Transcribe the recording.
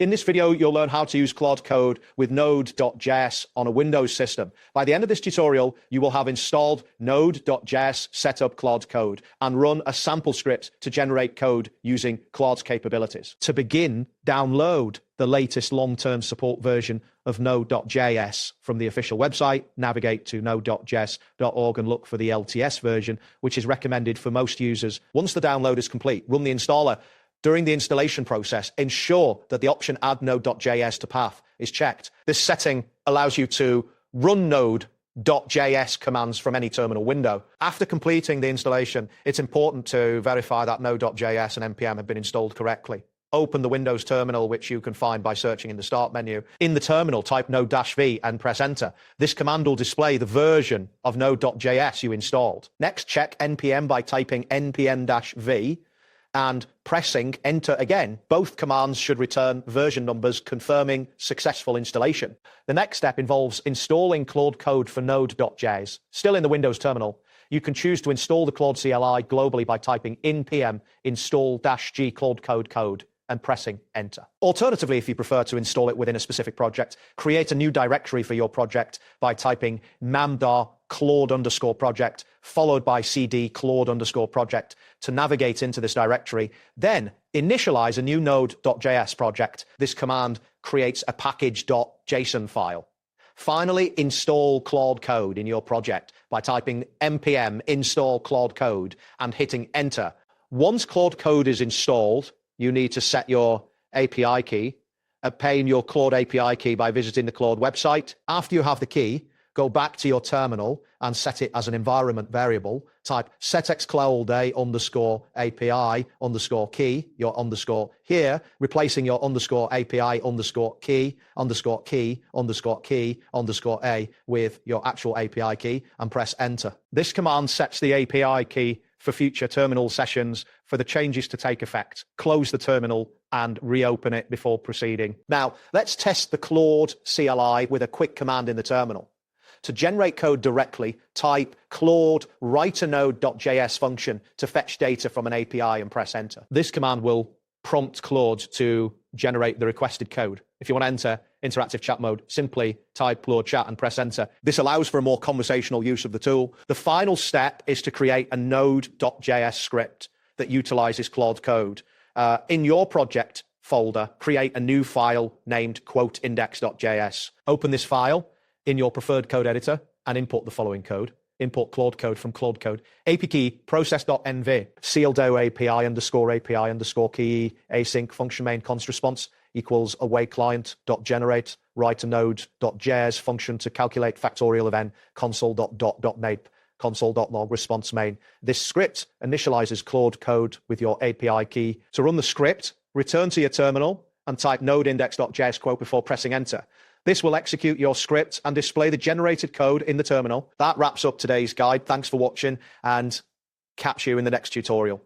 In this video, you'll learn how to use Claude Code with Node.js on a Windows system. By the end of this tutorial, you will have installed Node.js, set up Claude Code, and run a sample script to generate code using Claude's capabilities. To begin, download the latest long-term support version of Node.js from the official website. Navigate to node.js.org and look for the LTS version, which is recommended for most users. Once the download is complete, run the installer. During the installation process, ensure that the option add node.js to path is checked. This setting allows you to run node.js commands from any terminal window. After completing the installation, it's important to verify that node.js and npm have been installed correctly. Open the Windows terminal, which you can find by searching in the Start menu. In the terminal, type node-v and press Enter. This command will display the version of node.js you installed. Next, check npm by typing npm-v and pressing Enter again. Both commands should return version numbers confirming successful installation. The next step involves installing Claude Code for Node.js. Still in the Windows terminal, you can choose to install the Claude CLI globally by typing npm install-g Claude code and pressing Enter. Alternatively, if you prefer to install it within a specific project, create a new directory for your project by typing mamdar Claude_project followed by cd Claude_project to navigate into this directory. Then initialize a new node.js project. This command creates a package.json file. Finally, install Claude Code in your project by typing npm install Claude Code and hitting Enter. Once Claude Code is installed, you need to set your API key, obtain your Claude API key by visiting the Claude website. After you have the key, go back to your terminal and set it as an environment variable. Type setxcloud_API_key, your underscore here, replacing your _API_key_key_key_a with your actual API key and press Enter. This command sets the API key for future terminal sessions for the changes to take effect. Close the terminal and reopen it before proceeding. Now, let's test the Claude CLI with a quick command in the terminal. To generate code directly, type Claude write a node.js function to fetch data from an API and press Enter. This command will prompt Claude to generate the requested code. If you want to enter interactive chat mode, simply type Claude chat and press Enter. This allows for a more conversational use of the tool. The final step is to create a node.js script that utilizes Claude Code. In your project folder, create a new file named quote_index.js. Open this file in your preferred code editor and import the following code. Import Claude Code from Claude Code. API process.env, sealdo API_API_key async function main const response equals await client.generate write a node.js function to calculate factorial of n console.dot.nape console.log response main. This script initializes Claude Code with your API key. To run the script, return to your terminal and type node-index.js quote before pressing Enter. This will execute your script and display the generated code in the terminal. That wraps up today's guide. Thanks for watching and catch you in the next tutorial.